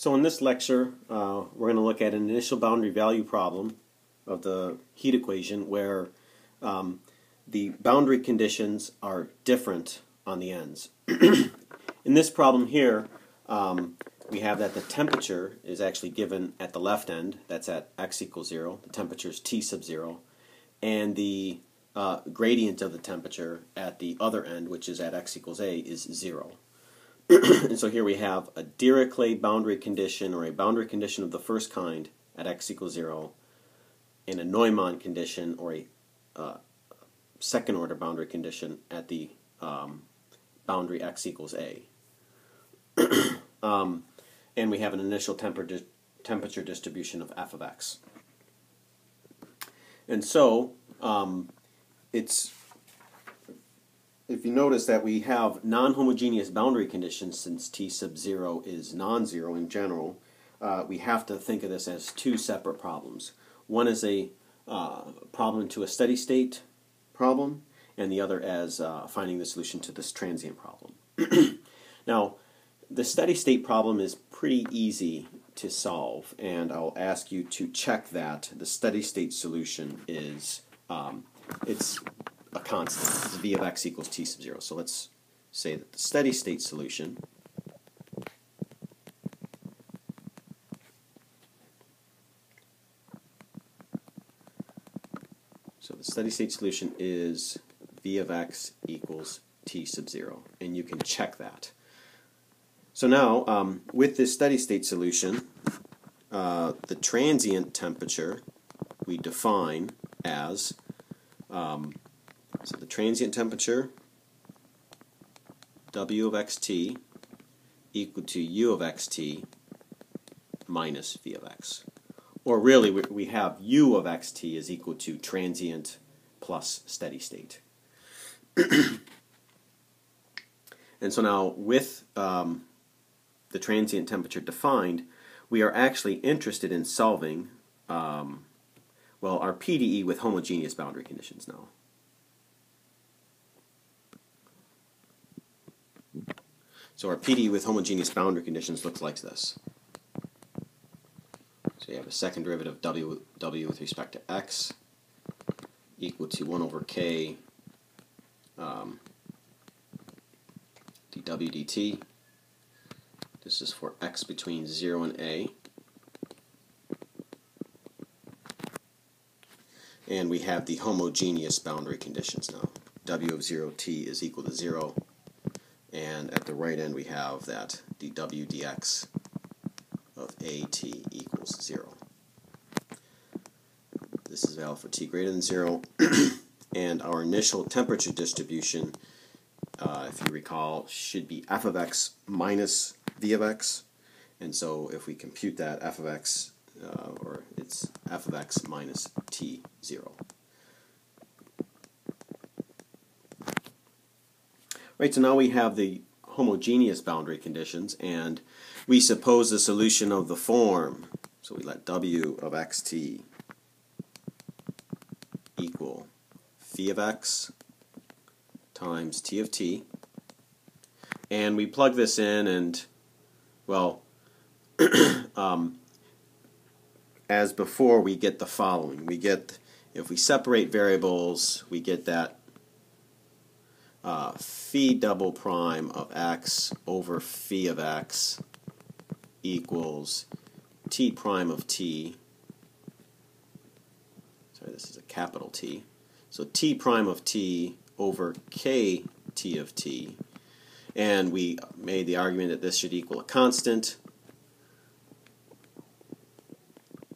So in this lecture, we're going to look at an initial boundary value problem of the heat equation where the boundary conditions are different on the ends. In this problem here, we have that the temperature is actually given at the left end, that's at x equals 0, the temperature is T sub 0, and the gradient of the temperature at the other end, which is at x equals a, is 0. And so here we have a Dirichlet boundary condition, or a boundary condition of the first kind at x equals 0, and a Neumann condition, or a second order boundary condition at the boundary x equals a. And we have an initial temperature distribution of f of x. And so if you notice that we have non-homogeneous boundary conditions, since T sub 0 is non-zero in general, we have to think of this as two separate problems. One is a problem to a steady state problem, and the other as finding the solution to this transient problem. Now, the steady state problem is pretty easy to solve, and I'll ask you to check that the steady state solution is it's a constant. It's v of x equals t sub 0. So let's say that the steady state solution is v of x equals t sub 0, and you can check that. So now, with this steady state solution, the transient temperature we define as so the transient temperature, W of xt, equal to U of xt minus V of x. Or really, we have U of xt is equal to transient plus steady state. And so now, with the transient temperature defined, we are actually interested in solving, well, our PDE with homogeneous boundary conditions now. So our PDE with homogeneous boundary conditions looks like this. So you have a second derivative of w with respect to x equal to 1 over k dw dt. This is for x between 0 and a. And we have the homogeneous boundary conditions now. W of 0t is equal to 0. And at the right end we have that dw dx of at equals 0. This is valid for t greater than 0. And our initial temperature distribution, if you recall, should be f of x minus v of x. And so if we compute that, f of x, or it's f of x minus t0. Right, so now we have the homogeneous boundary conditions, and we suppose the solution of the form. So we let w of xt equal phi of x times t of t. And we plug this in, and, well, as before, we get the following. We get, if we separate variables, we get that phi double prime of x over phi of x equals t prime of t. Sorry, this is a capital T. So t prime of t over k t of t. And we made the argument that this should equal a constant.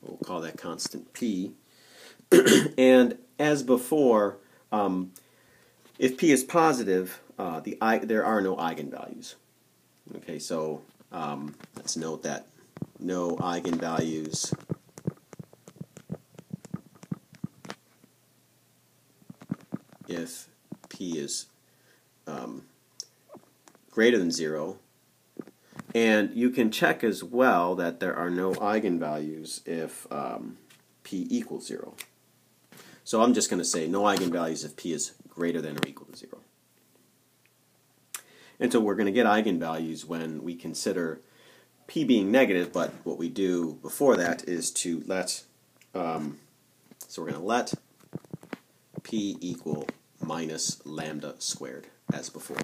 We'll call that constant p. And as before, if p is positive, there are no eigenvalues. Okay, so let's note that no eigenvalues if p is greater than 0. And you can check as well that there are no eigenvalues if p equals 0. So I'm just going to say no eigenvalues if p is greater than or equal to 0. And so we're going to get eigenvalues when we consider p being negative, but what we do before that is to let, so we're going to let p equal minus lambda squared as before.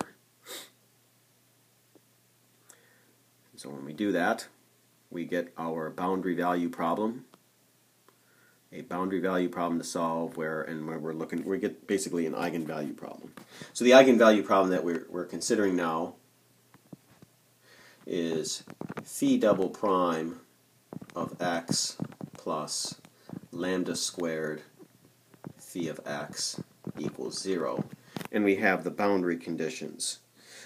So when we do that, we get our boundary value problem. A boundary value problem to solve where we're looking, we get basically an eigenvalue problem. So the eigenvalue problem that we're considering now is phi double prime of x plus lambda squared phi of x equals 0. And we have the boundary conditions.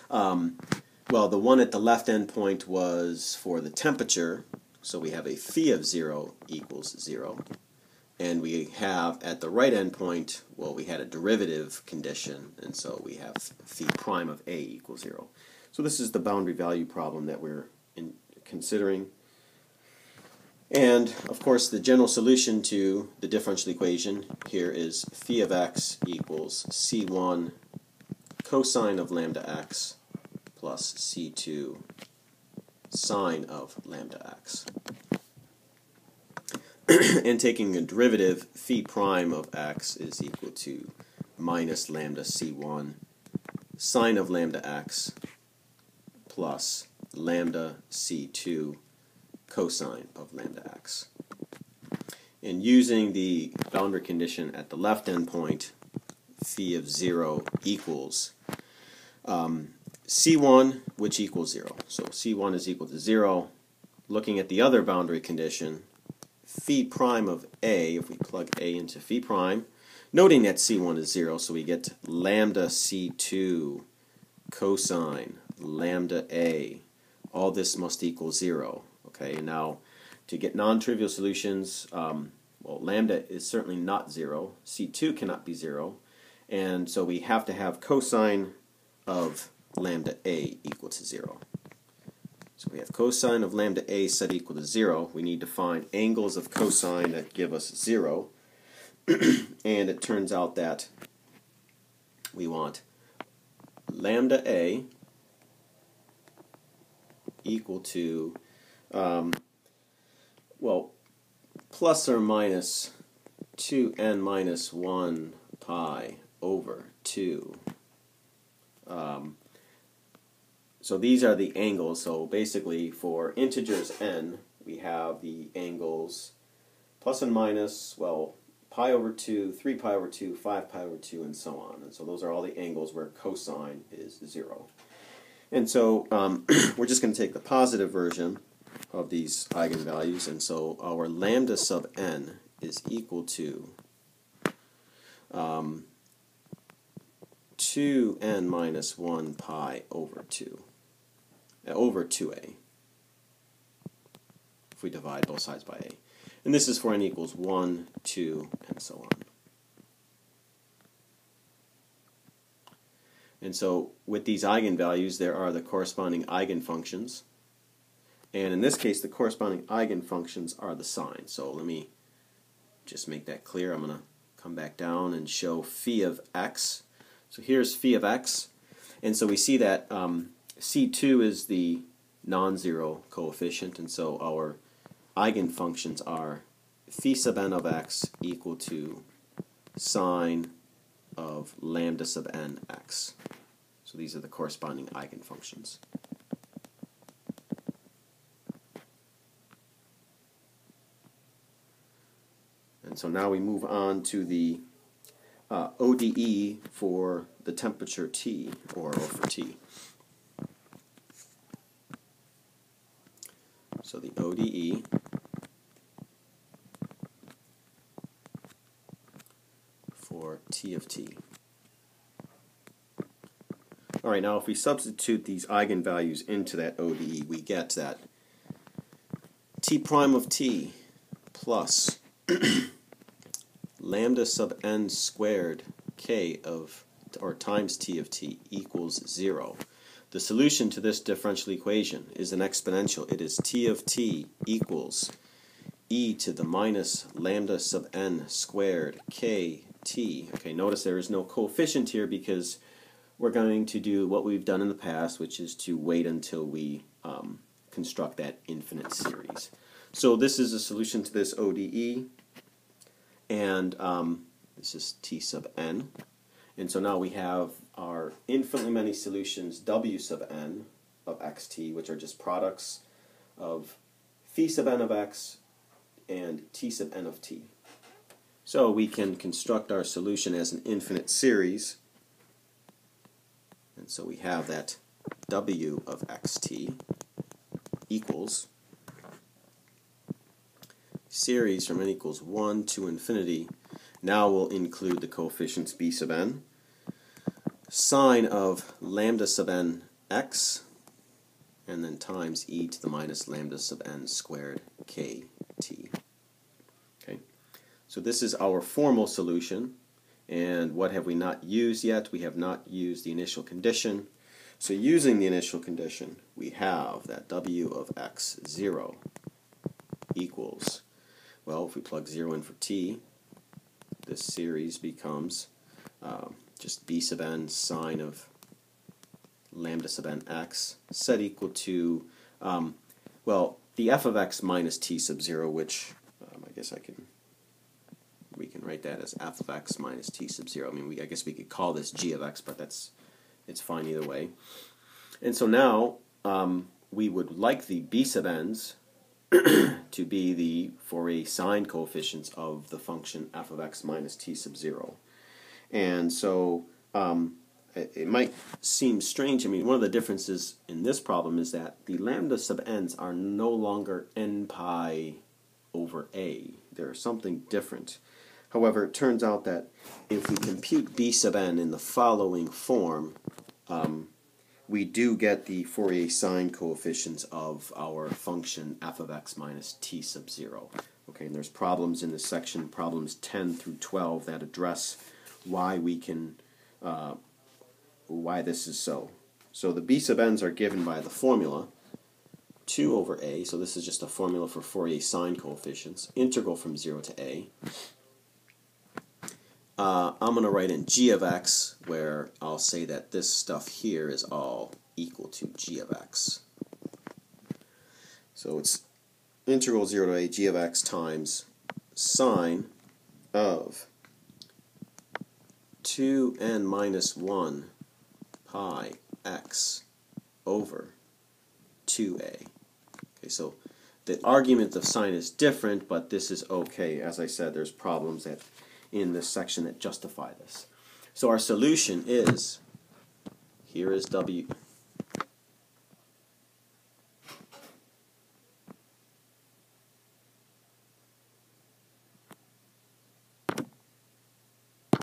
Well, the one at the left end point was for the temperature, so we have a phi of 0 equals 0. And we have at the right end point, well, we had a derivative condition, and so we have phi prime of a equals 0. So this is the boundary value problem that we're considering. And, of course, the general solution to the differential equation here is phi of x equals c1 cosine of lambda x plus c2 sine of lambda x. And taking a derivative, phi prime of x is equal to minus lambda c1 sine of lambda x plus lambda c2 cosine of lambda x. And using the boundary condition at the left end point, phi of 0 equals c1, which equals 0. So c1 is equal to 0. Looking at the other boundary condition, phi prime of a, if we plug a into phi prime, noting that c1 is 0, so we get lambda c2 cosine lambda a. All this must equal 0. Okay, and now to get non-trivial solutions, well, lambda is certainly not 0. c2 cannot be 0. And so we have to have cosine of lambda a equal to 0. So we have cosine of lambda a set equal to 0. We need to find angles of cosine that give us 0. And it turns out that we want lambda a equal to, well, plus or minus 2n minus 1 pi over 2. So these are the angles. So basically for integers n, we have the angles plus and minus, well, pi over 2, 3 pi over 2, 5 pi over 2, and so on. And so those are all the angles where cosine is 0. And so we're just going to take the positive version of these eigenvalues, and so our lambda sub n is equal to 2n minus 1 pi over 2, over 2a, if we divide both sides by a. And this is for n equals 1, 2, and so on. And so with these eigenvalues, there are the corresponding eigenfunctions. And in this case, the corresponding eigenfunctions are the sine. So let me just make that clear. I'm going to come back down and show phi of x. So here's phi of x. And so we see that c2 is the non-zero coefficient. And so our eigenfunctions are phi sub n of x equal to sine of lambda sub n x. So these are the corresponding eigenfunctions. And so now we move on to the ODE for the temperature T, or for T. So the ODE for T of T. All right, now if we substitute these eigenvalues into that ODE, we get that T prime of T plus lambda sub n squared k of, or times T of T equals 0. The solution to this differential equation is an exponential. It is T of T equals e to the minus lambda sub n squared kt. Okay, notice there is no coefficient here because we're going to do what we've done in the past, which is to wait until we construct that infinite series. So this is a solution to this ODE, and this is T sub n. And so now we have our infinitely many solutions W sub n of xt, which are just products of phi sub n of x and T sub n of t. So we can construct our solution as an infinite series. And so we have that W of xt equals series from n equals 1 to infinity. Now we'll include the coefficients b sub n, sine of lambda sub n x, and then times e to the minus lambda sub n squared kt. Okay, so this is our formal solution. And what have we not used yet? We have not used the initial condition. So using the initial condition, we have that w of x0 equals, well, if we plug 0 in for t, this series becomes just b sub n sine of lambda sub n x set equal to, well, the f of x minus t sub 0, which I guess we can write that as f of x minus t sub 0. I mean, I guess we could call this g of x, but it's fine either way. And so now we would like the b sub n's to be the Fourier sine coefficients of the function f of x minus t sub 0. And so it might seem strange. I mean, one of the differences in this problem is that the lambda sub n's are no longer n pi over a. They're something different. However, it turns out that if we compute b sub n in the following form, we do get the Fourier sine coefficients of our function f of x minus t sub 0. Okay, and there's problems in this section, problems 10 through 12, that address why we can, why this is so. So the b sub n's are given by the formula 2 over a, so this is just a formula for Fourier sine coefficients, integral from 0 to a. I'm going to write in g of x, where I'll say that this stuff here is all equal to g of x. So it's integral 0 to a g of x times sine of 2n minus 1 pi x over 2a. Okay, so the argument of sine is different, but this is okay. As I said, there's problems that in this section that justify this. So our solution is, here is w